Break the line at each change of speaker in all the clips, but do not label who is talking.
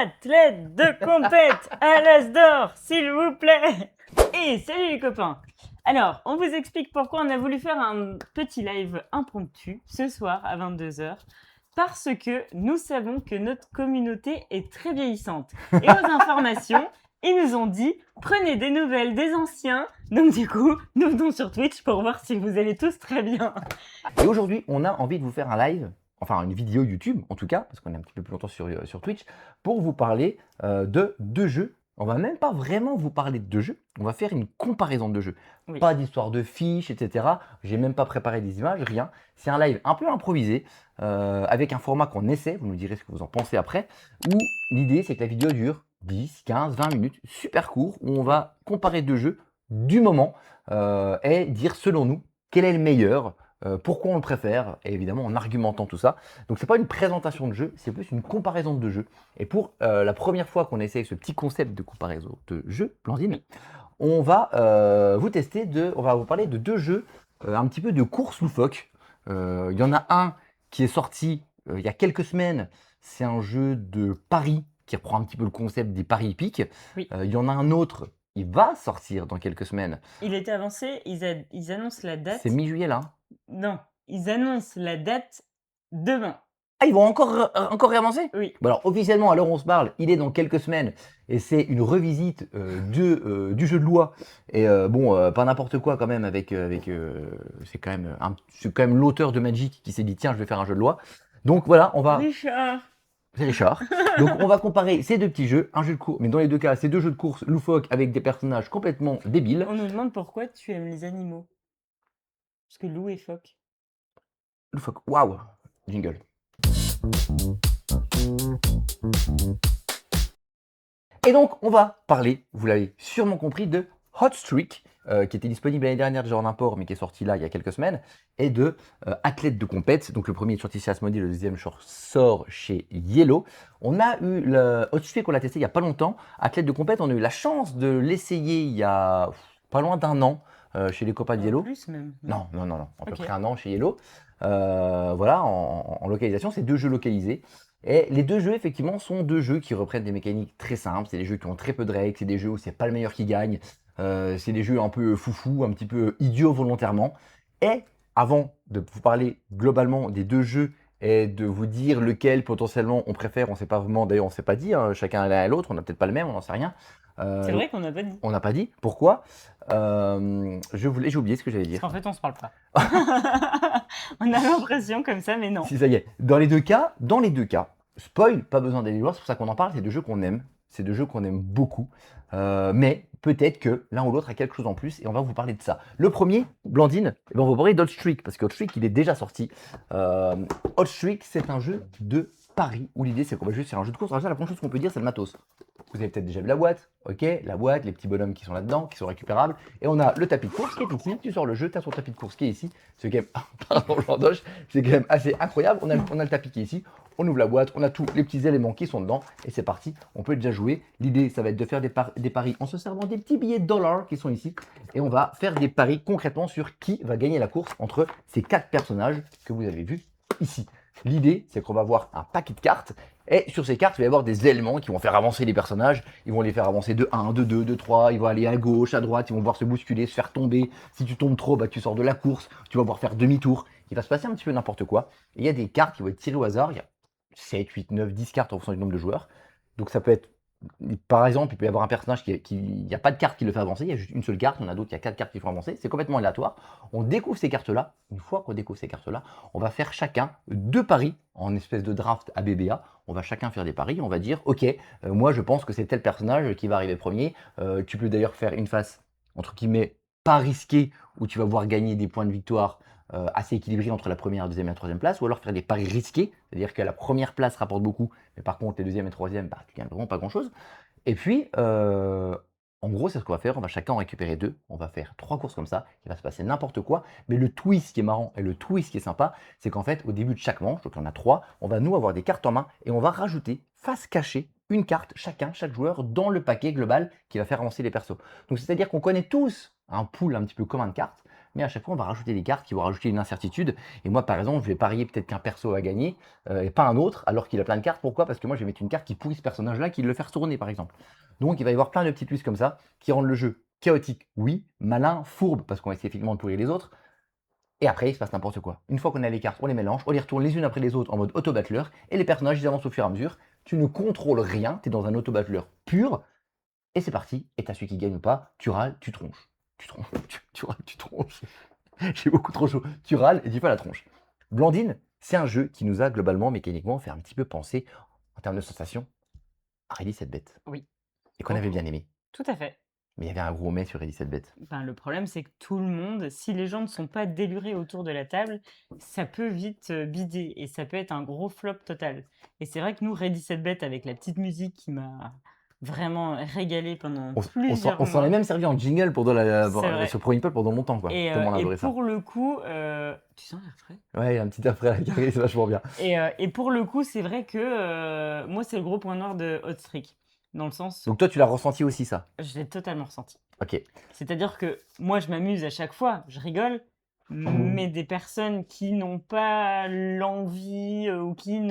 Athlète de compète à l'As d'or, s'il vous plaît. Et salut les copains. Alors, on vous explique pourquoi on a voulu faire un petit live impromptu ce soir à 22h. Parce que nous savons que notre communauté est très vieillissante. Et aux informations, ils nous ont dit prenez des nouvelles des anciens. Donc du coup, nous venons sur Twitch pour voir si vous allez tous très bien.
Et aujourd'hui, on a envie de vous faire un live, enfin une vidéo YouTube en tout cas, parce qu'on est un petit peu plus longtemps sur Twitch, pour vous parler de deux jeux. On va même pas vraiment vous parler de deux jeux, on va faire une comparaison de deux jeux.
Oui.
Pas d'histoire de fiches, etc. J'ai même pas préparé des images, rien. C'est un live un peu improvisé, avec un format qu'on essaie, vous nous direz ce que vous en pensez après, où l'idée c'est que la vidéo dure 10, 15, 20 minutes, super court, où on va comparer deux jeux du moment et dire selon nous quel est le meilleur, pourquoi on le préfère, et évidemment en argumentant tout ça. Donc c'est pas une présentation de jeu, c'est plus une comparaison de jeux. Et pour la première fois qu'on essaye ce petit concept de comparaison de jeux, Blandine, on va on va vous parler de deux jeux un petit peu de course loufoque. Il y en a un qui est sorti il y a quelques semaines, c'est un jeu de paris qui reprend un petit peu le concept des paris hippiques.
Oui.
Il y en a un autre, il va sortir dans quelques semaines.
Il était avancé, ils annoncent la date.
C'est mi-juillet là.
Non, ils annoncent la date demain.
Ah, ils vont encore réavancer?
Oui.
Bon alors officiellement, à l'heure où on se parle, il est dans quelques semaines et c'est une revisite du jeu de loi. Et pas n'importe quoi quand même c'est quand même l'auteur de Magic qui s'est dit tiens je vais faire un jeu de loi. Donc voilà, on va...
Richard.
C'est Richard. Donc on va comparer ces deux petits jeux, un jeu de course, mais dans les deux cas, c'est deux jeux de course loufoques avec des personnages complètement débiles.
On nous demande pourquoi tu aimes les animaux. Parce que loup et phoque.
Loufoque, waouh! Jingle. Et donc, on va parler, vous l'avez sûrement compris, de Hot Streak, qui était disponible l'année dernière déjà en import, mais qui est sorti là il y a quelques semaines, et de Athlète de compète. Donc le premier est sorti chez Asmodee, le deuxième sort chez Yellow. On a eu le Hot Streak, on l'a testé il n'y a pas longtemps. Athlète de compète, on a eu la chance de l'essayer il y a pas loin d'un an chez les copains de Yellow.
Plus même.
Non, à peu
Ok.
près un an chez Yellow. Voilà, en localisation, c'est deux jeux localisés. Et les deux jeux, effectivement, sont deux jeux qui reprennent des mécaniques très simples. C'est des jeux qui ont très peu de règles, c'est des jeux où c'est pas le meilleur qui gagne. C'est des jeux un peu foufou, un petit peu idiots volontairement. Et avant de vous parler globalement des deux jeux et de vous dire lequel potentiellement on préfère, on sait pas vraiment, d'ailleurs on s'est pas dit, hein, chacun l'un à l'autre, on n'a peut-être pas le même, on n'en sait rien.
C'est vrai qu'on n'a pas dit.
On n'a pas dit. Pourquoi? J'ai oublié ce que j'allais dire.
Parce qu'en fait, on se parle pas. On a l'impression comme ça, mais non.
Si ça y est. Dans les deux cas, spoil, pas besoin d'aller voir, c'est pour ça qu'on en parle, c'est deux jeux qu'on aime. C'est deux jeux qu'on aime beaucoup. Mais peut-être que l'un ou l'autre a quelque chose en plus et on va vous parler de ça. Le premier, Blandine, on va vous parler d'Hot Streak parce que Hot Streak, il est déjà sorti. Hot Streak, c'est un jeu de paris où l'idée c'est qu'on va jouer sur un jeu de course. Alors ça, la première chose qu'on peut dire, c'est le matos. Vous avez peut-être déjà vu la boîte, ok? La boîte, les petits bonhommes qui sont là-dedans, qui sont récupérables. Et on a le tapis de course qui est ici. Tu sors le jeu, tu as ton tapis de course qui est ici. C'est quand même, pardon, Landoche, c'est quand même assez incroyable. On a le tapis qui est ici. On ouvre la boîte, on a tous les petits éléments qui sont dedans. Et c'est parti, on peut déjà jouer. L'idée, ça va être de faire des paris en se servant des petits billets de dollars qui sont ici. Et on va faire des paris concrètement sur qui va gagner la course entre ces quatre personnages que vous avez vus ici. L'idée, c'est qu'on va avoir un paquet de cartes. Et sur ces cartes, il va y avoir des éléments qui vont faire avancer les personnages. Ils vont les faire avancer de 1, de 2, de 3. Ils vont aller à gauche, à droite. Ils vont pouvoir se bousculer, se faire tomber. Si tu tombes trop, bah, tu sors de la course. Tu vas pouvoir faire demi-tour. Il va se passer un petit peu n'importe quoi. Et il y a des cartes qui vont être tirées au hasard. Il y a 7, 8, 9, 10 cartes en fonction du nombre de joueurs. Donc ça peut être, par exemple, il peut y avoir un personnage il n'y a pas de carte qui le fait avancer. Il y a juste une seule carte. Il y en a d'autres, il y a 4 cartes qui font avancer. C'est complètement aléatoire. On découvre ces cartes-là. Une fois qu'on découvre ces cartes-là, on va faire chacun 2 paris en espèce de draft ABBA. On va chacun faire des paris. On va dire, ok, moi je pense que c'est tel personnage qui va arriver premier. Tu peux d'ailleurs faire une face, entre guillemets, pas risquée, où tu vas voir gagner des points de victoire assez équilibrés entre la première, la deuxième et la troisième place, ou alors faire des paris risqués, c'est-à-dire que la première place rapporte beaucoup, mais par contre les deuxième et troisième, bah, tu gagnes vraiment pas grand-chose. Et puis, en gros, c'est ce qu'on va faire, on va chacun en récupérer 2, on va faire 3 courses comme ça, il va se passer n'importe quoi, mais le twist qui est marrant et le twist qui est sympa, c'est qu'en fait, au début de chaque manche, donc il y en a 3, on va nous avoir des cartes en main, et on va rajouter, face cachée, une carte, chaque joueur, dans le paquet global qui va faire avancer les persos. Donc c'est-à-dire qu'on connaît tous un pool un petit peu commun de cartes, mais à chaque fois, on va rajouter des cartes qui vont rajouter une incertitude. Et moi, par exemple, je vais parier peut-être qu'un perso va gagner et pas un autre, alors qu'il a plein de cartes. Pourquoi? Parce que moi, je vais mettre une carte qui pourrit ce personnage-là, qui le fait retourner, par exemple. Donc, il va y avoir plein de petits twists comme ça qui rendent le jeu chaotique, oui, malin, fourbe, parce qu'on va essayer effectivement de pourrir les autres. Et après, il se passe n'importe quoi. Une fois qu'on a les cartes, on les mélange, on les retourne les unes après les autres en mode auto-battleur, et les personnages, ils avancent au fur et à mesure. Tu ne contrôles rien, tu es dans un auto-battleur pur, et c'est parti. Et t'as celui qui gagne ou pas, tu râles, tu tronches. Tu tronches, tu râles, tu tronches. J'ai beaucoup trop chaud. Tu râles et tu fais la tronche. Blandine, c'est un jeu qui nous a globalement, mécaniquement, fait un petit peu penser, en termes de sensations, à Ready Set Bet.
Oui,
Et qu'on avait bien aimé.
tout à fait.
Mais il y avait un gros mais sur Ready Set Bet.
Ben, le problème, c'est que tout le monde, si les gens ne sont pas délurés autour de la table, ça peut vite bider et ça peut être un gros flop total. Et c'est vrai que nous, Ready Set Bet, avec la petite musique qui m'a vraiment régalé pendant plusieurs
On s'en est
mois.
même servi en jingle
C'est vrai.
sur Pro Impulse pendant longtemps, quoi.
Et,
Tellement on a
et
adoré ça.
pour le coup, tu sens l'air frais?
Ouais, il y a un petit après la carré, c'est vachement bien.
Et pour le coup, c'est vrai que moi, c'est le gros point noir de Hot Streak. Dans le sens,
Donc toi, tu l'as ressenti aussi, ça.
je l'ai totalement ressenti.
Ok.
C'est-à-dire que moi, je m'amuse à chaque fois, je rigole, mais des personnes qui n'ont pas l'envie ou qui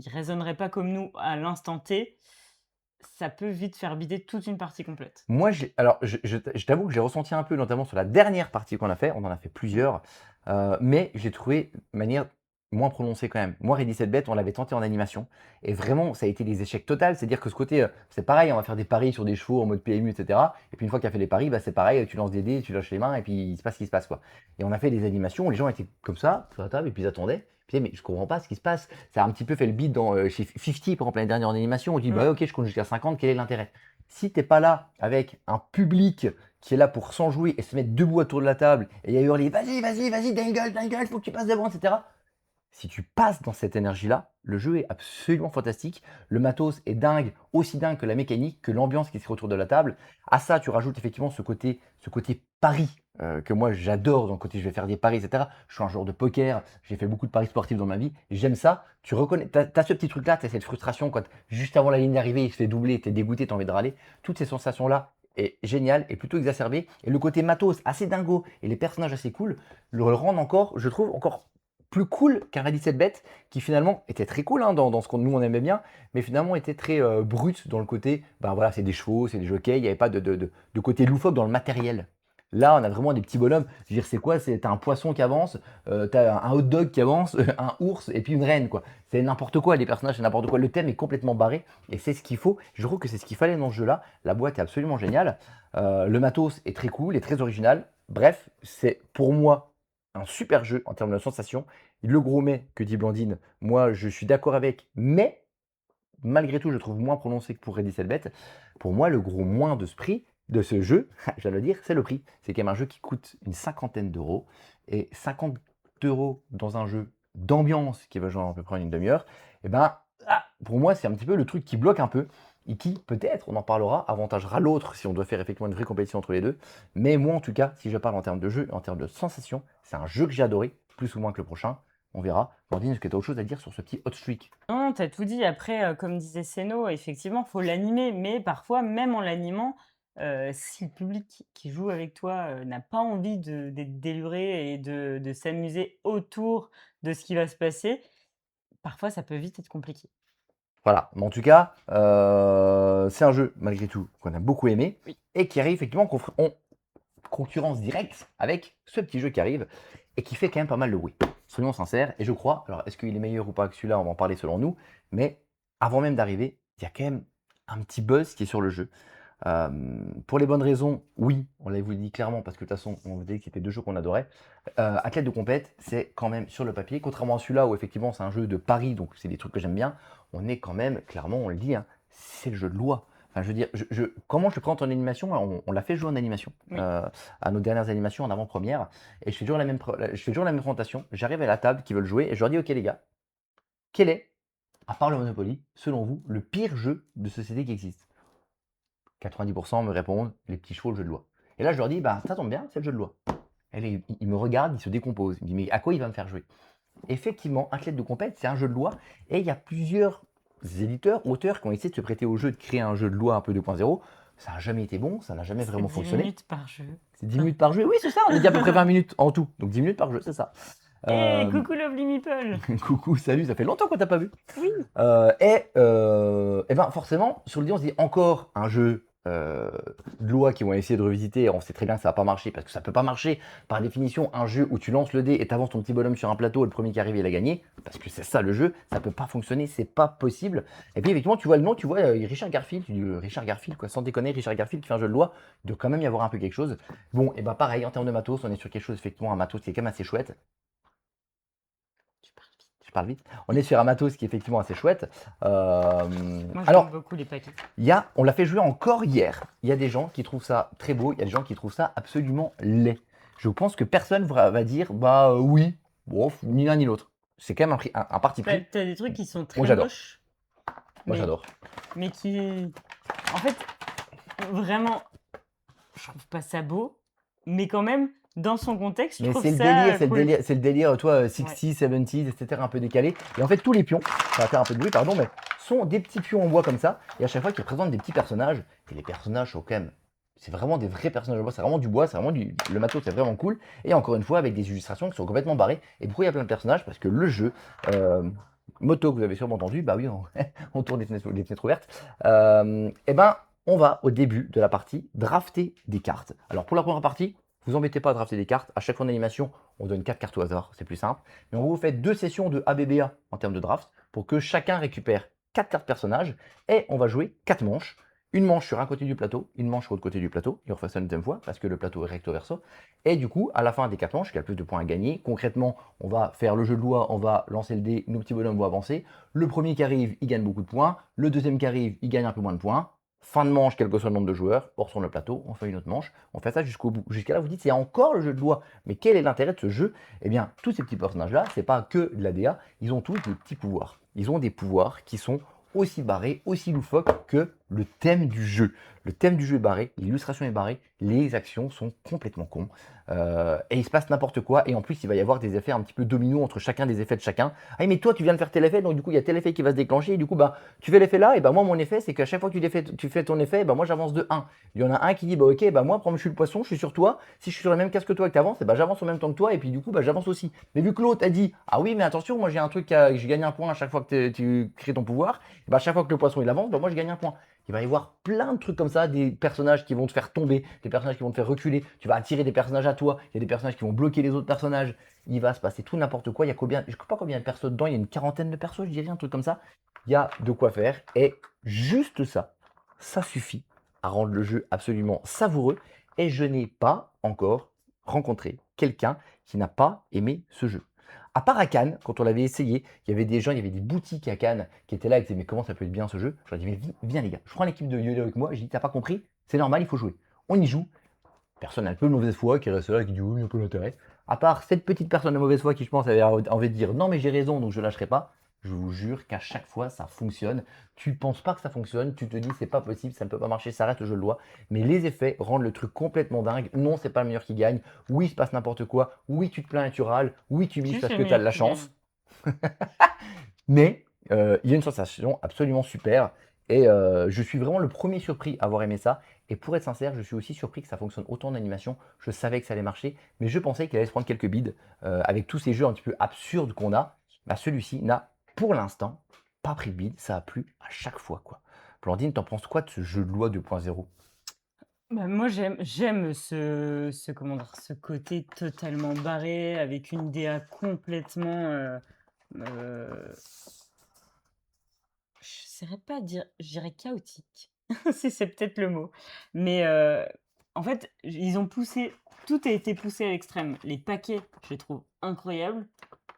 raisonneraient pas comme nous à l'instant T, ça peut vite faire bider toute une partie complète.
Moi, alors, je t'avoue que j'ai ressenti un peu, notamment sur la dernière partie qu'on a fait. On en a fait plusieurs, mais j'ai trouvé de manière moins prononcée quand même. Moi, Ready Set Bet, on l'avait tenté en animation, et vraiment, ça a été des échecs totaux. C'est-à-dire que ce côté, c'est pareil, on va faire des paris sur des chevaux en mode PMU, etc. Et puis une fois qu'il a fait les paris, bah, c'est pareil, tu lances des dés, tu lâches les mains, et puis il se passe ce qui se passe, quoi. Et on a fait des animations où les gens étaient comme ça, sur la table, et puis ils attendaient. Puis, mais je comprends pas ce qui se passe. Ça a un petit peu fait le beat chez 50, par exemple, l'année dernière en animation. On dit, bah ok, je compte jusqu'à 50, quel est l'intérêt? Si t'es pas là avec un public qui est là pour s'enjouer et se mettre debout autour de la table et à hurler, vas-y, vas-y, vas-y, dingle, faut que tu passes devant, etc. Si tu passes dans cette énergie-là, le jeu est absolument fantastique. Le matos est dingue, aussi dingue que la mécanique, que l'ambiance qui se crée autour de la table. À ça, tu rajoutes effectivement ce côté pari que moi j'adore. Dans le côté je vais faire des paris, etc. Je suis un joueur de poker, j'ai fait beaucoup de paris sportifs dans ma vie. J'aime ça. Tu reconnais, t'as ce petit truc-là, tu as cette frustration quand juste avant la ligne d'arrivée, il se fait doubler, tu es dégoûté, tu as envie de râler. Toutes ces sensations-là est génial et plutôt exacerbé. Et le côté matos assez dingo et les personnages assez cool le rendent encore, je trouve, encore plus cool qu'un Ready Set Bet qui finalement était très cool dans ce qu'on nous on aimait bien, mais finalement était très brut dans le côté, ben voilà, c'est des chevaux, c'est des jockeys, il n'y avait pas de côté loufoque dans le matériel. Là, on a vraiment des petits bonhommes. Je veux dire, c'est quoi? T'as un poisson qui avance, t'as un hot dog qui avance, un ours et puis une reine, quoi. C'est n'importe quoi, les personnages, c'est n'importe quoi. Le thème est complètement barré et c'est ce qu'il faut. Je trouve que c'est ce qu'il fallait dans ce jeu-là. La boîte est absolument géniale. Le matos est très cool, est très original. Bref, c'est pour moi un super jeu en termes de sensation. Le gros mais que dit Blandine, moi je suis d'accord avec, mais malgré tout je le trouve moins prononcé que pour Ready Set Bet. Pour moi, le gros moins de ce prix, de ce jeu, j'allais le dire, c'est le prix. C'est quand même un jeu qui coûte une cinquantaine d'euros. Et 50 euros dans un jeu d'ambiance qui va jouer à peu près une demi-heure, et ben, pour moi, c'est un petit peu le truc qui bloque un peu et qui, peut-être, on en parlera, avantagera l'autre si on doit faire effectivement une vraie compétition entre les deux. Mais moi, en tout cas, si je parle en termes de jeu, en termes de sensation, c'est un jeu que j'ai adoré, plus ou moins que le prochain. On verra. Blandine, est-ce que tu as autre chose à dire sur ce petit hot streak?
Non, tu as tout dit. Après, comme disait Seno, effectivement, faut l'animer, mais parfois, même en l'animant, si le public qui joue avec toi, n'a pas envie d'être déluré et de s'amuser autour de ce qui va se passer, parfois ça peut vite être compliqué.
Voilà, mais en tout cas, c'est un jeu, malgré tout, qu'on a beaucoup aimé
Oui.
et qui arrive effectivement en concurrence directe avec ce petit jeu qui arrive et qui fait quand même pas mal de bruit. Soyons sincères, et je crois, alors est-ce qu'il est meilleur ou pas que celui-là, on va en parler selon nous, mais avant même d'arriver, il y a quand même un petit buzz qui est sur le jeu. Pour les bonnes raisons, oui, on l'a vous dit clairement, parce que de toute façon, on vous dit que c'était deux jeux qu'on adorait. Athlète de compète, c'est quand même sur le papier, contrairement à celui-là où effectivement c'est un jeu de paris, donc c'est des trucs que j'aime bien, on est quand même, clairement, on le dit, hein, c'est le jeu de loi. Enfin, je veux dire, comment je le présente en animation? On l'a fait jouer en animation,
Oui.
à nos dernières animations en avant-première, et je fais toujours la même présentation. J'arrive à la table qui veulent jouer, et je leur dis, ok les gars, quel est, à part le Monopoly, selon vous, le pire jeu de société qui existe? 90% me répondent les petits chevaux, le jeu de loi. Et là, je leur dis, bah, ça tombe bien, c'est le jeu de loi. Et là, ils me regardent, ils se décomposent. Ils me disent, mais à quoi il va me faire jouer? Effectivement, Athlète de compète, c'est un jeu de loi. Et il y a plusieurs éditeurs, auteurs qui ont essayé de se prêter au jeu, de créer un jeu de loi un peu 2.0, Ça n'a jamais été bon, ça n'a jamais
C'est
vraiment
10
fonctionné.
minutes par jeu.
C'est 10 minutes par jeu, oui, c'est ça, on a dit à peu près 20 minutes en tout. Donc 10 minutes par jeu, c'est ça.
Eh,
Euh,
coucou Lovely Meeple.
Coucou, salut, ça fait longtemps qu'on t'a pas vu.
Oui.
Et ben forcément, sur le dé, on se dit encore un jeu de loi qui vont essayer de revisiter. On sait très bien que ça va pas marcher parce que ça peut pas marcher. Par définition, un jeu où tu lances le dé et tu avances ton petit bonhomme sur un plateau et le premier qui arrive, il a gagné. Parce que c'est ça le jeu, ça peut pas fonctionner, c'est pas possible. Et puis effectivement, tu vois le nom, tu vois Richard Garfield, tu dis Richard Garfield, quoi, sans déconner, Richard Garfield qui fait un jeu de loi, il doit quand même y avoir un peu quelque chose. Bon, et ben pareil, en termes de matos, on est sur quelque chose, effectivement, un matos qui est quand même assez chouette.
Tu parles vite.
Je parle vite. On est sur un matos qui est effectivement assez chouette.
Moi,
Alors,
j'aime beaucoup les paquets.
on l'a fait jouer encore hier. Il y a des gens qui trouvent ça très beau, il y a des gens qui trouvent ça absolument laid. Je pense que personne va dire bah oui, bon, ni l'un ni l'autre. C'est quand même un parti
T'as
pris.
t'as des trucs qui sont
Moi
très
j'adore.
moches,
Moi
mais,
j'adore.
mais qui. En fait, vraiment, je trouve pas ça beau, mais quand même, dans son contexte, je
Mais
trouve
c'est le
ça
délire, c'est le
cool.
délire, c'est le délire, toi,
Ouais.
60s, 70s, etc., un peu décalé. Et en fait, tous les pions, ça va faire un peu de bruit, pardon, mais sont des petits pions en bois comme ça. Et à chaque fois qu'ils présentent des petits personnages, et les personnages sont quand même. C'est vraiment des vrais personnages en bois, c'est vraiment du bois, c'est vraiment du. Le matos, c'est vraiment cool. Et encore une fois, avec des illustrations qui sont complètement barrées. Et pourquoi il y a plein de personnages? Parce que le jeu, moto que vous avez sûrement entendu, bah oui, on tourne les fenêtres ouvertes. Et ben, on va au début de la partie drafter des cartes. Alors pour la première partie, vous embêtez pas à drafter des cartes. À chaque fois en animation, on donne 4 cartes au hasard, c'est plus simple. Mais on vous fait 2 sessions de ABBA en termes de draft pour que chacun récupère 4 cartes personnages et on va jouer 4 manches. Une manche sur un côté du plateau, une manche sur l'autre côté du plateau, et on refait ça une deuxième fois parce que le plateau est recto verso. Et du coup, à la fin des 4 manches, il y a le plus de points à gagner. Concrètement, on va faire le jeu de loi, on va lancer le dé, nos petits bonhommes vont avancer. Le premier qui arrive, il gagne beaucoup de points. Le deuxième qui arrive, il gagne un peu moins de points. Fin de manche, quel que soit le nombre de joueurs, on retourne le plateau, on fait une autre manche, on fait ça jusqu'au bout. Jusqu'à là, vous dites, c'est encore le jeu de loi. Mais quel est l'intérêt de ce jeu? Eh bien, tous ces petits personnages-là, c'est pas que de la DA, ils ont tous des petits pouvoirs. Ils ont des pouvoirs qui sont aussi barrés, aussi loufoques que le thème du jeu. Le thème du jeu est barré, l'illustration est barrée, les actions sont complètement cons. Et il se passe n'importe quoi. Et en plus, il va y avoir des effets un petit peu dominos entre chacun des effets de chacun. Ah, mais toi, tu viens de faire tel effet, donc du coup, il y a tel effet qui va se déclencher. Et du coup, bah, tu fais l'effet là. Et bah, moi, mon effet, c'est qu'à chaque fois que tu fais ton effet, bah, moi, j'avance de 1. Il y en a un qui dit, bah, ok, bah, moi, comme je suis le poisson, je suis sur toi. Si je suis sur le même casque que toi et que tu avances, bah, j'avance en même temps que toi. Et puis, du coup, bah, j'avance aussi. Mais vu que l'autre a dit, ah oui, mais attention, moi, j'ai un truc, je gagne un point à chaque fois que tu crées ton pouvoir. Et bah, à chaque fois que le poisson il avance, bah, moi, je gagne un point. Il va y avoir plein de trucs comme ça, des personnages qui vont te faire tomber, des personnages qui vont te faire reculer, tu vas attirer des personnages à toi, il y a des personnages qui vont bloquer les autres personnages, il va se passer tout n'importe quoi, il y a combien, je ne sais pas combien de persos dedans, il y a une quarantaine de persos, je dirais, un truc comme ça, il y a de quoi faire, et juste ça, ça suffit à rendre le jeu absolument savoureux, et je n'ai pas encore rencontré quelqu'un qui n'a pas aimé ce jeu. À part à Cannes, quand on l'avait essayé, il y avait des gens, il y avait des boutiques à Cannes qui étaient là et qui disaient mais comment ça peut être bien ce jeu? Je leur ai dit mais viens les gars, je prends l'équipe de YOLO avec moi, j'ai dit t'as pas compris, c'est normal, il faut jouer. On y joue, personne n'a un peu de mauvaise foi qui reste là, qui dit oui, il y a un peu d'intérêt. À part cette petite personne de mauvaise foi qui, je pense, avait envie de dire non, mais j'ai raison, donc je lâcherai pas. Je vous jure qu'à chaque fois, ça fonctionne. Tu ne penses pas que ça fonctionne, tu te dis c'est pas possible, ça ne peut pas marcher, ça reste le jeu de loi. Mais les effets rendent le truc complètement dingue. Non, c'est pas le meilleur qui gagne. Oui, il se passe n'importe quoi. Oui, tu te plains et tu râles. Oui, tu biches
Si,
parce
c'est
que
le
tu as de
meilleur
la
qui gagne.
chance. Mais il y a une sensation absolument super. Et je suis vraiment le premier surpris à avoir aimé ça. Et pour être sincère, je suis aussi surpris que ça fonctionne autant en animation. Je savais que ça allait marcher, mais je pensais qu'il allait se prendre quelques bides. Avec tous ces jeux un petit peu absurdes qu'on a, bah, celui-ci n'a pour l'instant pas pris de bide. Ça a plu à chaque fois, quoi. Blandine, t'en penses quoi de ce jeu de loi 2.0?
Bah, moi, j'aime comment dire, ce côté totalement barré, avec une DA complètement. Euh, je ne saurais pas dire, je dirais chaotique. C'est peut-être le mot. Mais en fait, ils ont poussé, tout a été poussé à l'extrême. Les paquets, je les trouve incroyables.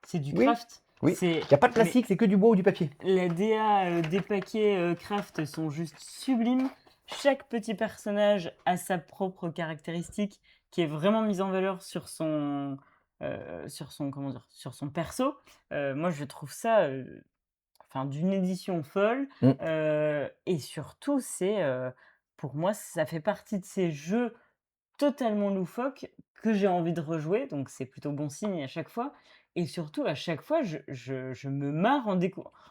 C'est du
Oui,
craft.
oui. Il n'y a pas de
Mais
plastique, c'est que du bois ou du papier.
la DA des paquets craft sont juste sublimes. Chaque petit personnage a sa propre caractéristique qui est vraiment mise en valeur comment dire, sur son perso. Moi, je trouve ça enfin, d'une édition folle.
Mm.
Et surtout, pour moi, ça fait partie de ces jeux totalement loufoque que j'ai envie de rejouer, donc c'est plutôt bon signe à chaque fois. Et surtout, à chaque fois, je me marre en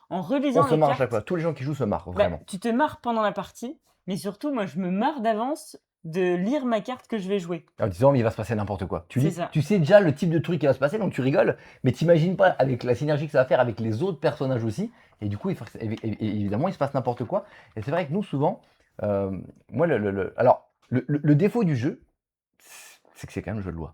On
relisant
se
les
marre à chaque fois.
cartes.
Tous les gens qui jouent se marrent,
Bah,
vraiment.
tu te marres pendant la partie, mais surtout, moi, je me marre d'avance de lire ma carte que je vais jouer.
En disant, mais il va se passer n'importe quoi. Tu
C'est
lis,
ça.
tu sais déjà le type de truc qui va se passer, donc tu rigoles, mais t'imagines pas avec la synergie que ça va faire avec les autres personnages aussi. Et du coup, évidemment, il se passe n'importe quoi. Et c'est vrai que nous, souvent, euh, moi, alors, le défaut du jeu, c'est que c'est quand même le jeu de loi.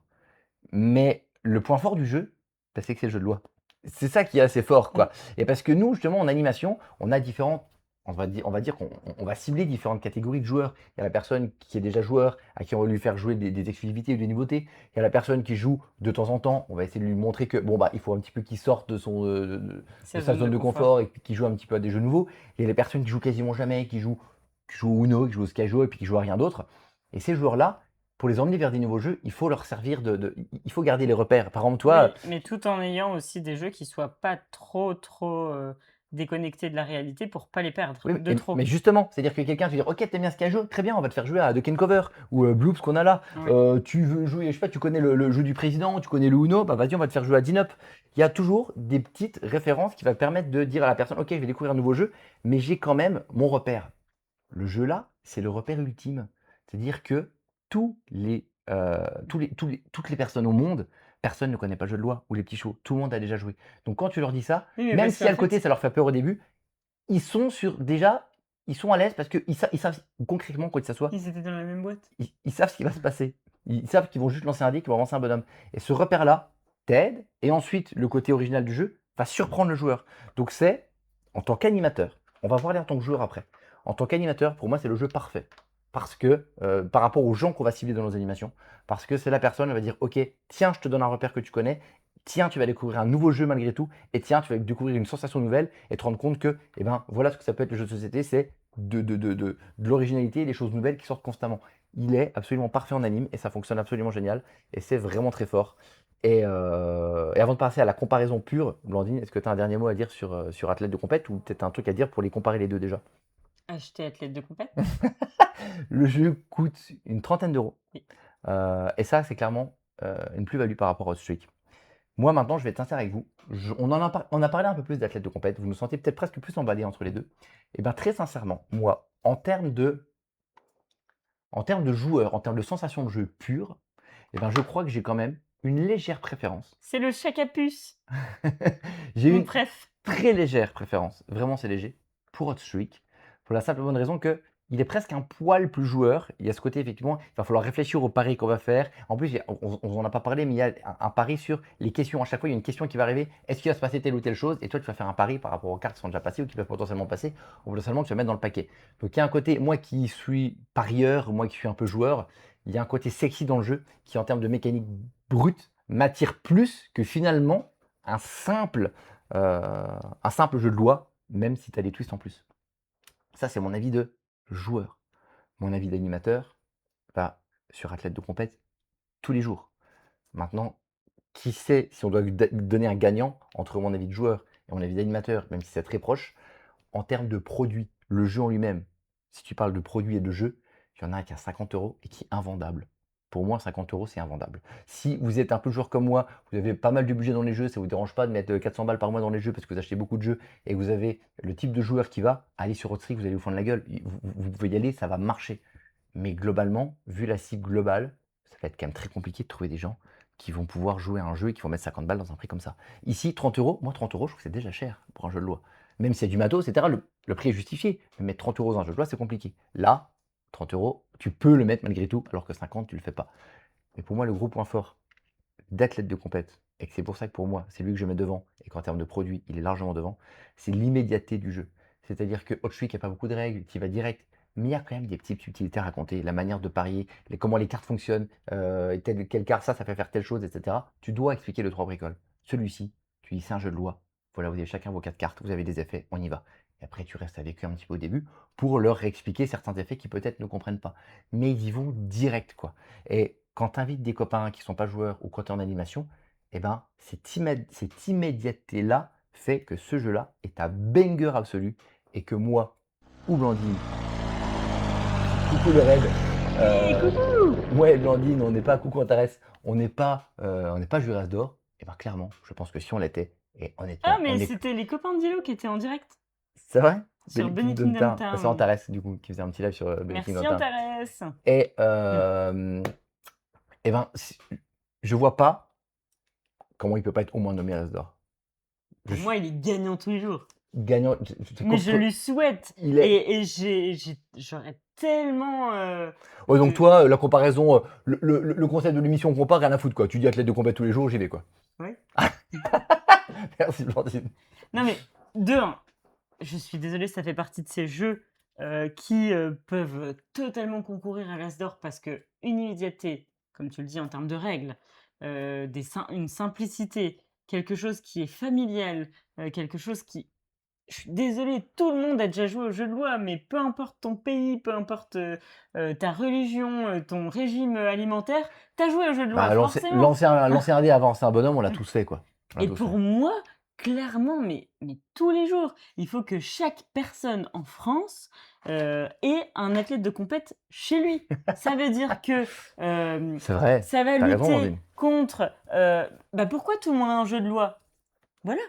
Mais le point fort du jeu, bah, c'est que c'est le jeu de loi. C'est ça qui est assez fort,
Mm.
quoi. Et parce que nous, justement, en animation, on a différents. On va dire qu'on va cibler différentes catégories de joueurs. Il y a la personne qui est déjà joueur, à qui on va lui faire jouer des exclusivités ou des nouveautés. Il y a la personne qui joue de temps en temps. On va essayer de lui montrer que bon bah il faut un petit peu qu'il sorte de sa zone de confort et puis qu'il joue un petit peu à des jeux nouveaux. Il y a les personnes qui jouent quasiment jamais, qui jouent au Uno, qui jouent au Skyjo et puis qui jouent à rien d'autre. Et ces joueurs-là, pour les emmener vers des nouveaux jeux, il faut leur servir il faut garder les repères. Par exemple, toi,
Oui, mais tout en ayant aussi des jeux qui soient pas trop déconnectés de la réalité pour pas les perdre
oui,
de trop.
mais justement, c'est-à-dire que quelqu'un te dit ok, t'aimes bien Skyjo, très bien, on va te faire jouer à Duck Cover ou Bloops qu'on a là.
Ouais.
Tu veux jouer, je sais pas, tu connais le jeu du président, tu connais le Uno, bah vas-y, on va te faire jouer à Din-Up. Il y a toujours des petites références qui va permettre de dire à la personne ok, je vais découvrir un nouveau jeu, mais j'ai quand même mon repère. Le jeu là, c'est le repère ultime. C'est-à-dire que toutes les personnes au monde, personne ne connaît pas le jeu de loi ou les petits shows. Tout le monde a déjà joué. Donc quand tu leur dis ça,
Oui, mais
même
parce
si à
qu'en
le côté
fait,
ça leur fait peur au début, ils sont à l'aise parce qu'ils savent concrètement quoi que ça soit.
ils étaient dans la même boîte.
Ils savent ce qui va se passer. Ils savent qu'ils vont juste lancer un dé, qu'ils vont avancer un bonhomme. Et ce repère-là t'aide. Et ensuite, le côté original du jeu va surprendre le joueur. Donc c'est, en tant qu'animateur, on va parler en tant que joueur après. En tant qu'animateur, pour moi, c'est le jeu parfait. Parce que, par rapport aux gens qu'on va cibler dans nos animations, parce que c'est la personne, elle va dire, ok, tiens, je te donne un repère que tu connais, tiens, tu vas découvrir un nouveau jeu malgré tout, et tiens, tu vas découvrir une sensation nouvelle, et te rendre compte que, eh ben, voilà ce que ça peut être le jeu de société, c'est de l'originalité et des choses nouvelles qui sortent constamment. Il est absolument parfait en anime, et ça fonctionne absolument génial, et c'est vraiment très fort. Et avant de passer à la comparaison pure, Blandine, est-ce que tu as un dernier mot à dire sur Athlète de Compète ou peut-être un truc à dire pour les comparer les deux déjà?
Acheter athlète de compète.
Le jeu coûte une trentaine d'euros.
Oui.
Et ça, c'est clairement une plus-value par rapport au Streak. Moi, maintenant, je vais être sincère avec vous. On a parlé un peu plus d'Athlète de Compète. Vous me sentez peut-être presque plus emballé entre les deux. Et bien, très sincèrement, moi, en termes de joueurs, en termes de sensation de jeu pure, et ben, je crois que j'ai quand même une légère préférence.
C'est le chèque à puce,
J'ai
mon
une
préf.
très légère préférence, vraiment c'est léger, pour Hot Streak, pour la simple et bonne raison que il est presque un poil plus joueur. Il y a ce côté, effectivement, il va falloir réfléchir au pari qu'on va faire. En plus, on n'en a pas parlé, mais il y a un pari sur les questions. À chaque fois, il y a une question qui va arriver. Est-ce qu'il va se passer telle ou telle chose? Et toi, tu vas faire un pari par rapport aux cartes qui sont déjà passées ou qui peuvent potentiellement passer. Ou potentiellement, tu vas mettre dans le paquet. Donc, il y a un côté, moi qui suis parieur, moi qui suis un peu joueur, il y a un côté sexy dans le jeu qui, en termes de mécanique brute, m'attire plus que finalement un simple, un simple jeu de loi, même si tu as des twists en plus. Ça, c'est mon avis de joueur. Mon avis d'animateur, bah, sur Athlète de Compète, tous les jours. Maintenant, qui sait si on doit donner un gagnant entre mon avis de joueur et mon avis d'animateur, même si c'est très proche, en termes de produit, le jeu en lui-même, si tu parles de produit et de jeu, il y en a qui a 50 euros et qui est invendable. Pour moi, 50 euros, c'est invendable. Si vous êtes un peu joueur comme moi, vous avez pas mal de budget dans les jeux, ça ne vous dérange pas de mettre 400 balles par mois dans les jeux parce que vous achetez beaucoup de jeux et que vous avez le type de joueur qui va, aller sur Hotstreak, vous allez vous fendre la gueule. Vous pouvez y aller, ça va marcher. Mais globalement, vu la cible globale, ça va être quand même très compliqué de trouver des gens qui vont pouvoir jouer à un jeu et qui vont mettre 50 balles dans un prix comme ça. Ici, 30 euros, moi 30 euros, je trouve que c'est déjà cher pour un jeu de loi. Même si c'est du matos, etc., le prix est justifié. Mais mettre 30 euros dans un jeu de loi, c'est compliqué. Là, 30 euros, tu peux le mettre malgré tout, alors que 50, tu le fais pas. Mais pour moi, le gros point fort d'Athlète de Compète, et que c'est pour ça que pour moi, c'est lui que je mets devant, et qu'en termes de produit, il est largement devant, c'est l'immédiateté du jeu. C'est-à-dire que Hotstreak, il n'y a pas beaucoup de règles, tu vas direct, mais il y a quand même des petites subtilités à raconter, la manière de parier, comment les cartes fonctionnent, quelle carte ça fait faire telle chose, etc. Tu dois expliquer le 3 bricoles. Celui-ci, tu dis c'est un jeu de loi. Voilà, vous avez chacun vos 4 cartes, vous avez des effets, on y va. Et après, tu restes avec eux un petit peu au début pour leur expliquer certains effets qui peut-être ne comprennent pas. Mais ils y vont direct, quoi. Et quand tu invites des copains qui ne sont pas joueurs ou quand tu es en animation, eh ben, cette immédiateté-là fait que ce jeu-là est un banger absolu et que moi, ou Blandine, coucou le raid,
Hey, coucou!
Ouais, Blandine, on n'est pas Coucou Antares, on n'est pas Juras d'or. Et ben clairement, je pense que si on l'était, et
Ah,
honnêtement,
mais c'était les copains d'Ilo qui étaient en direct
C'est vrai?
sur
Benny
Bunny
Kingdom
Kingdom
Town. Bah, c'est
Town.
Antares, du coup, qui faisait un petit live sur Benny Kingdom
Merci
Town.
Antares.
Et,
Mm.
et ben, je vois pas comment il peut pas être au moins nommé As d'or. Je
Pour
suis
moi, il est gagnant tous les jours.
gagnant.
Mais je lui souhaite.
Il est.
Et j'aurais tellement
Ouais, donc
de.
toi, la comparaison, le concept de l'émission, on compare, rien à foutre, quoi. Tu dis athlète de combat tous les jours, j'y vais, quoi.
Ouais.
Merci, Blandine.
Non, mais de un, je suis désolée, ça fait partie de ces jeux qui peuvent totalement concourir à l'As d'or parce que une immédiateté, comme tu le dis en termes de règles, une simplicité, quelque chose qui est familial, quelque chose qui. Je suis désolée, tout le monde a déjà joué au jeu de loi, mais peu importe ton pays, peu importe ta religion, ton régime alimentaire, t'as joué au jeu de loi,
Bah,
forcément.
l'ancien AD avant, c'est un bonhomme, on l'a tous fait, quoi. On l'a
Et
tous fait.
pour moi, clairement, mais tous les jours, il faut que chaque personne en France ait un athlète de compète chez lui. Ça veut dire que
C'est vrai.
ça va
T'as raison,
lutter
Blandine.
contre. Bah pourquoi tout le monde a un jeu de loi? Voilà.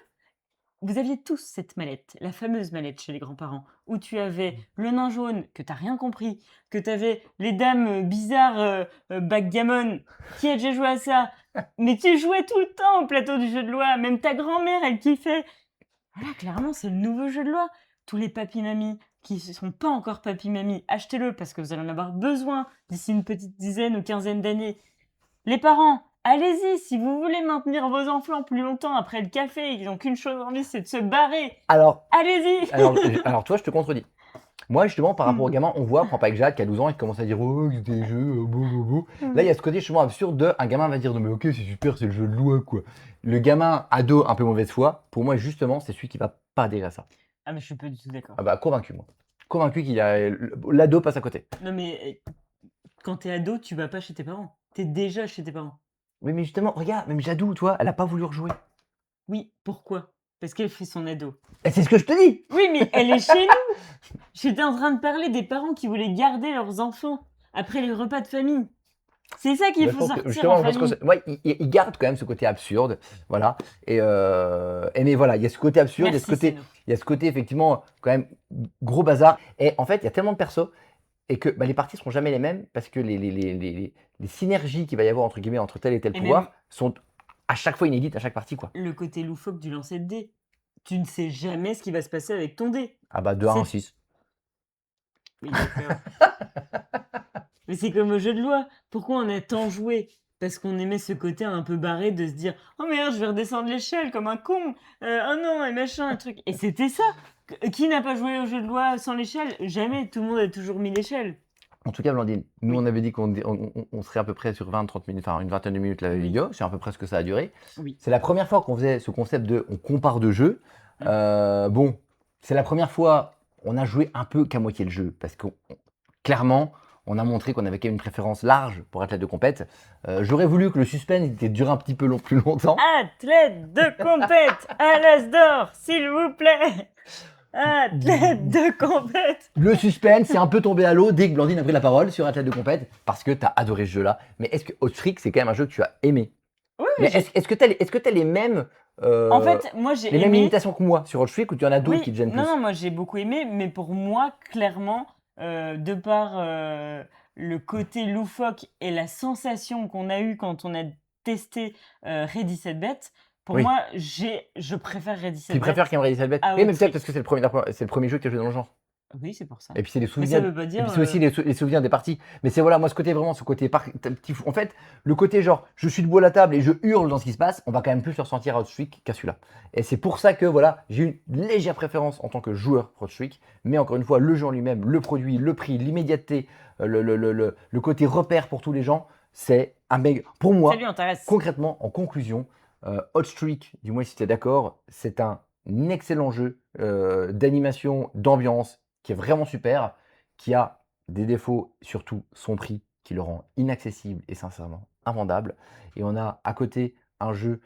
Vous aviez tous cette mallette, la fameuse mallette chez les grands-parents, où tu avais le nain jaune, que t'as rien compris, que tu avais les dames bizarres backgammon. Qui a déjà joué à ça? Mais tu jouais tout le temps au plateau du jeu de loi, même ta grand-mère, elle kiffait. Voilà, clairement, c'est le nouveau jeu de loi. Tous les papy-mamies qui ne sont pas encore papy-mamies, achetez-le parce que vous allez en avoir besoin d'ici une petite dizaine ou quinzaine d'années. Les parents, allez-y, si vous voulez maintenir vos enfants plus longtemps après le café, ils n'ont qu'une chose envie, c'est de se barrer.
Alors,
Allez-y.
alors, toi, je te contredis. Moi, justement, par rapport aux gamins, on voit, prends pas avec Jacques, qui a 12 ans, et qui commence à dire oh, c'est des jeux, bou, bou, bou. Là, il y a ce côté justement absurde de un gamin va dire non, mais ok, c'est super, c'est le jeu de loi, quoi. Le gamin ado, un peu mauvaise foi, pour moi, justement, c'est celui qui va pas adhérer à ça.
Ah mais je suis pas du tout d'accord.
Ah bah, convaincu, moi. Convaincu qu'il a. L'ado passe à côté.
Non mais quand t'es ado, tu vas pas chez tes parents. T'es déjà chez tes parents.
Oui, mais justement, regarde, même Jadou, toi, elle a pas voulu rejouer.
Oui, pourquoi? Parce qu'elle fait son ado.
Et c'est ce que je te dis.
Oui, mais elle est chez nous. J'étais en train de parler des parents qui voulaient garder leurs enfants après les repas de famille. C'est ça qu'il
Bah, je
faut
pense que,
sortir en
justement, je pense que
famille.
ouais, il garde quand même ce côté absurde, voilà. Et mais voilà, il y a ce côté absurde,
Merci, c'est nous.
il y a ce côté effectivement quand même gros bazar. Et en fait, il y a tellement de persos et que bah, les parties seront jamais les mêmes parce que les synergies qu'il va y avoir entre guillemets entre tel et tel
Et
pouvoir
même
sont à chaque fois inédites à chaque partie, quoi.
le côté loufoque du lancer de dés. Tu ne sais jamais ce qui va se passer avec ton dé.
Ah bah de 1 en
C'est
6.
Oui, d'accord. Mais c'est comme au jeu de loi. Pourquoi on a tant joué? Parce qu'on aimait ce côté un peu barré de se dire oh merde, je vais redescendre l'échelle comme un con. Oh non, et machin, un truc. Et c'était ça. Qui n'a pas joué au jeu de loi sans l'échelle? Jamais. Tout le monde a toujours mis l'échelle.
En tout cas, Blandine, nous
Oui.
on avait dit qu'on serait à peu près sur 20-30 minutes, enfin une vingtaine de minutes la
Oui.
vidéo, c'est à peu près ce que ça a duré.
Oui.
C'est la première fois qu'on faisait ce concept de on compare deux jeux.
Mmh.
Bon, c'est la première fois on a joué un peu qu'à moitié le jeu parce que clairement on a montré qu'on avait quand même une préférence large pour athlète de compète. J'aurais voulu que le suspense était duré un petit peu plus longtemps.
Athlète de compète à l'As d'or, s'il vous plaît. Athlète de compète.
Le suspense, c'est un peu tombé à l'eau dès que Blandine a pris la parole sur athlète de compète parce que tu as adoré ce jeu-là. Mais est-ce que Hot Freak, c'est quand même un jeu que tu as aimé?
Oui,
Mais
j'ai-
est-ce que tu as les mêmes,
En fait, moi j'ai
les mêmes
aimé.
limitations que moi sur Hot Freak ou tu en as d'autres
Oui,
qui te gênent
non,
plus?
non, moi j'ai beaucoup aimé, mais pour moi, clairement, de par le côté loufoque et la sensation qu'on a eue quand on a testé Ready Set Bet, pour
Oui.
moi, je préfère Ready Set
Tu
Bet
préfères Camry Elizabeth?
à
Oui,
Hot
mais peut-être
Freak.
parce que c'est c'est le premier jeu que tu as joué dans le genre.
Oui, c'est pour ça.
Et puis c'est les
Mais ça
souvenirs.
veut pas
Et
dire.
puis c'est aussi les souvenirs des parties. Mais c'est voilà, moi ce côté vraiment, ce côté en fait, le côté genre, je suis debout à la table et je hurle dans ce qui se passe, on va quand même plus le ressentir à Hot Streak qu'à celui-là. Et c'est pour ça que voilà, j'ai une légère préférence en tant que joueur pour Hot Streak. Mais encore une fois, le jeu en lui-même, le produit, le prix, l'immédiateté, le côté repère pour tous les gens, c'est un mega. Pour
Ça
moi,
lui intéresse.
concrètement, en conclusion, Hot Streak, dis-moi si tu es d'accord, c'est un excellent jeu d'animation, d'ambiance, qui est vraiment super, qui a des défauts, surtout son prix, qui le rend inaccessible et sincèrement invendable. Et on a à côté un jeu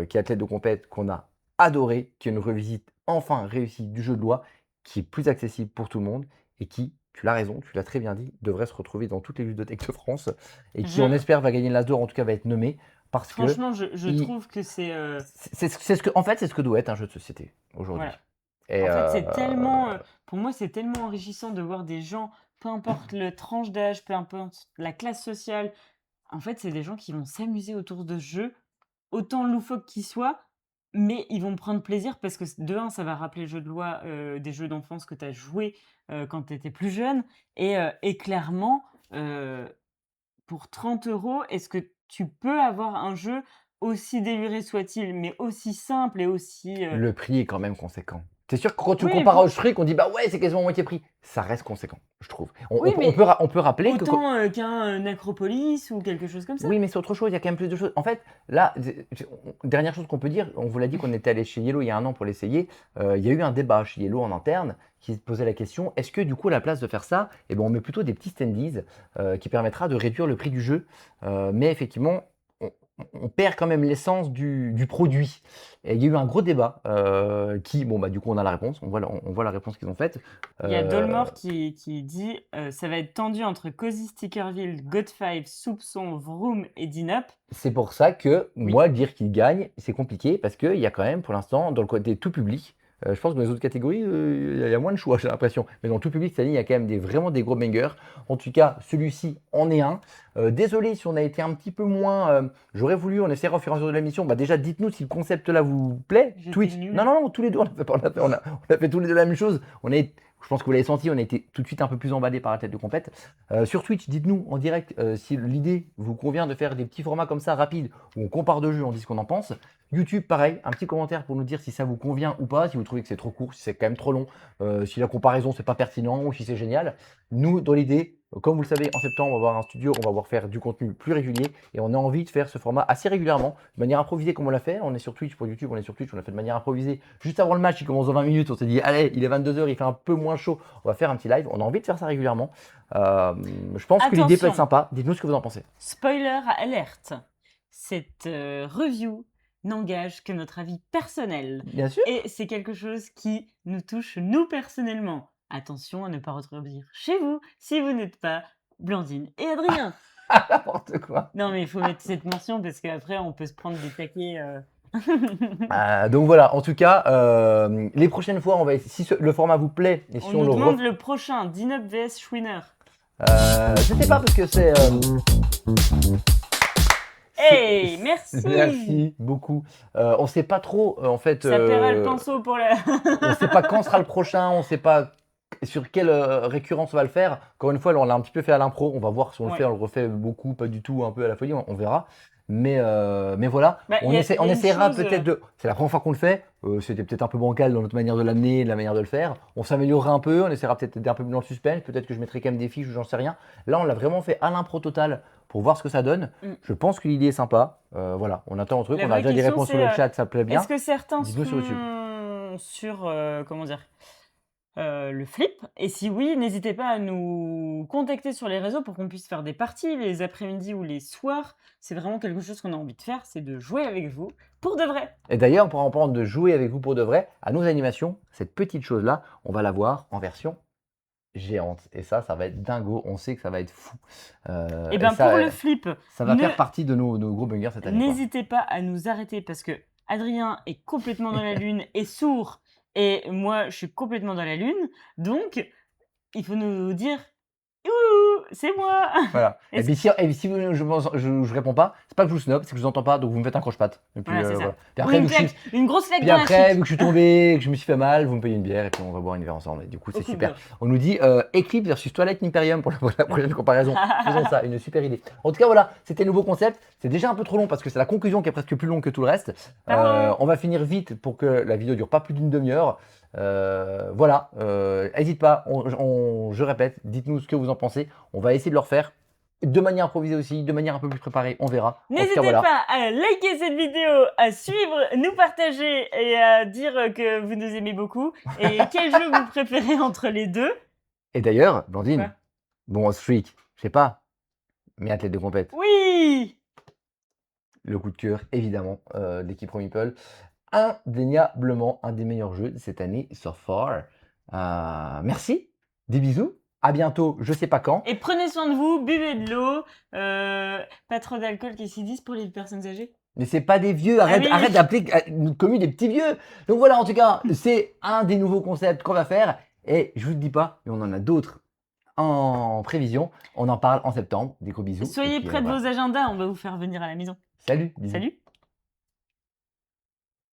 qui est athlète de compète qu'on a adoré, qui est une revisite enfin réussie du jeu de loi, qui est plus accessible pour tout le monde et qui tu l'as raison, tu l'as très bien dit, devrait se retrouver dans toutes les ludothèques de France et qui,
Je-
on espère, va gagner l'As d'or, en tout cas va être nommé, parce que
Franchement, je
il-
trouve que c'est.
c'est ce que, en fait, c'est ce que doit être un jeu de société aujourd'hui.
Voilà.
Et
En fait, c'est tellement. Pour moi, c'est tellement enrichissant de voir des gens, peu importe le tranche d'âge, peu importe la classe sociale. En fait, c'est des gens qui vont s'amuser autour de ce jeu, autant loufoque qu'il soit, mais ils vont prendre plaisir parce que de un, ça va rappeler le jeu de loi des jeux d'enfance que tu as joué quand tu étais plus jeune. Et clairement, euh, pour 30 euros, est-ce que tu peux avoir un jeu aussi déluré soit-il, mais aussi simple et aussi.
le prix est quand même conséquent. C'est sûr que quand tu le
Oui,
compares au truc, on dit bah ouais, c'est quasiment moitié prix. Ça reste conséquent, je trouve.
oui,
On peut rappeler que.
autant qu'un Acropolis ou quelque chose comme ça.
Oui, mais c'est autre chose, il y a quand même plus de choses. En fait, là, dernière chose qu'on peut dire, on vous l'a dit qu'on était allé chez Yellow il y a un an pour l'essayer. Il y a eu un débat chez Yellow en interne qui se posait la question, est-ce que du coup, à la place de faire ça, eh ben, on met plutôt des petits standees qui permettra de réduire le prix du jeu. Mais effectivement, on, on perd quand même l'essence du produit. Et il y a eu un gros débat qui, bon, bah, du coup, on a la réponse, on voit la réponse qu'ils ont faite.
Il y a
Euh,
Dolmore qui dit ça va être tendu entre Cozy Stickerville, God5, Soupçon, Vroom et Dinup.
C'est pour ça que
Oui.
moi, dire qu'il gagne, c'est compliqué parce qu'il y a quand même, pour l'instant, dans le côté tout public, je pense que dans les autres catégories, il y a moins de choix, j'ai l'impression. Mais dans le tout public, cette année, il y a quand même vraiment des gros bangers. En tout cas, celui-ci en est un. Désolé si on a été un petit peu moins. J'aurais voulu, on essaiera au fur et à mesure de l'émission. Bah déjà, dites-nous si le concept là vous plaît.
J'étais
Twitch.
nulle.
Non, non, non, tous les deux, on a fait tous les deux la même chose. Je pense que vous l'avez senti, on a été tout de suite un peu plus emballé par la tête de compète. Sur Twitch, dites-nous en direct si l'idée vous convient de faire des petits formats comme ça rapides où on compare deux jeux, on dit ce qu'on en pense. YouTube, pareil, un petit commentaire pour nous dire si ça vous convient ou pas, si vous trouvez que c'est trop court, si c'est quand même trop long, si la comparaison c'est pas pertinent ou si c'est génial. Nous, dans l'idée, comme vous le savez, en septembre, on va avoir un studio, on va pouvoir faire du contenu plus régulier et on a envie de faire ce format assez régulièrement, de manière improvisée comme on l'a fait. On est sur Twitch, pour YouTube, on est sur Twitch, on l'a fait de manière improvisée. Juste avant le match, il commence dans 20 minutes, on s'est dit, allez, il est 22h, il fait un peu moins chaud, on va faire un petit live. On a envie de faire ça régulièrement. Je pense que l'idée peut être
Attention.
sympa. Dites-nous ce que vous en pensez.
Spoiler alerte. Cette review n'engage que notre avis personnel.
Bien sûr.
Et c'est quelque chose qui nous touche nous personnellement. Attention à ne pas reproduire chez vous si vous n'êtes pas Blandine et Adrien.
N'importe quoi.
Non mais il faut mettre cette mention parce qu'après on peut se prendre des taquets.
Donc voilà, en tout cas, les prochaines fois, on va si le format vous plaît et si
On
on
nous
le
demande le prochain, Dinup vs Schwinner.
je sais pas parce que c'est.
Hey, merci.
Merci beaucoup. On sait pas trop en fait.
Ça paiera le pinceau pour la.
On sait pas quand sera le prochain, on sait pas sur quelle récurrence on va le faire. Encore une fois, là, on l'a un petit peu fait à l'impro. On va voir si on le
Ouais.
fait, on le refait beaucoup, pas du tout, un peu à la folie, on verra. Mais voilà,
Bah,
on
y a une
essaiera
chose,
peut-être de. C'est la première fois qu'on le fait. C'était peut-être un peu bancal dans notre manière de l'amener, de la manière de le faire. On s'améliorera un peu, on essaiera peut-être d'être un peu plus dans le suspense. Peut-être que je mettrai quand même des fiches ou j'en sais rien. Là, on l'a vraiment fait à l'impro total pour voir ce que ça donne.
Mm.
Je pense que l'idée est sympa. Voilà, on attend un truc.
La
On a
vraie
déjà des
question,
réponses sur le
c'est,
chat, ça plaît bien.
est-ce que certains
Dites-nous sur YouTube.
seront sur comment dire le flip? Et si oui, n'hésitez pas à nous contacter sur les réseaux pour qu'on puisse faire des parties les après-midi ou les soirs. C'est vraiment quelque chose qu'on a envie de faire, c'est de jouer avec vous pour de vrai.
Et d'ailleurs, on pourra en prendre de jouer avec vous pour de vrai à nos animations. Cette petite chose-là, on va la voir en version géante. Et ça va être dingo. On sait que ça va être fou.
Et bien
ça,
pour le flip,
ça va
ne-
faire partie de nos gros bungers cette année. quoi.
n'hésitez pas à nous arrêter parce que Adrien est complètement dans la lune et sourd et moi je suis complètement dans la lune. Donc il faut nous dire ouh, c'est moi.
Voilà. Et
Est-ce-
puis si je réponds pas, c'est pas que je vous snob, c'est que je vous entends pas, donc vous me faites un croche-patte. Et puis,
Voilà, c'est ça.
voilà. Puis
Ou
après,
une,
vu que je suis-
claque, une grosse claque
puis
dans la
après,
chic.
vu que je suis tombé, que je me suis fait mal, vous me payez une bière et puis on va boire une bière ensemble. Et du coup, c'est
Au coup de
super.
gorge.
On nous dit Eclipse versus Twilight Imperium pour la prochaine comparaison. Faisons ça, une super idée. En tout cas, voilà, c'était le nouveau concept. C'est déjà un peu trop long parce que c'est la conclusion qui est presque plus longue que tout le reste.
Pardon.
On va finir vite pour que la vidéo dure pas plus d'une demi-heure. Voilà, n'hésite pas, je répète, dites-nous ce que vous en pensez. On va essayer de le refaire de manière improvisée aussi, de manière un peu plus préparée, on verra. En tout cas,
N'hésitez
voilà.
pas à liker cette vidéo, à suivre, nous partager et à dire que vous nous aimez beaucoup. Et quel jeu vous préférez entre les deux?
Et d'ailleurs, Blandine,
Quoi
bon, streak, je sais pas, mais athlète de compète,
Oui.
le coup de cœur, évidemment, de l'équipe Meeple. Indéniablement un des meilleurs jeux de cette année so far. Merci, des bisous, À bientôt, je sais pas quand.
Et prenez soin de vous, buvez de l'eau, pas trop d'alcool, qu'est-ce qu'ils disent pour les personnes âgées?
Mais c'est pas des vieux, arrête,
oui.
arrête d'appeler notre commune des petits vieux. Donc voilà, en tout cas, c'est un des nouveaux concepts qu'on va faire. Et je vous le dis pas, mais on en a d'autres en prévision. On en parle en septembre. Des gros bisous.
Soyez
Et puis,
près de
voilà.
vos agendas, on va vous faire venir à la maison.
Salut. Bisous.
Salut!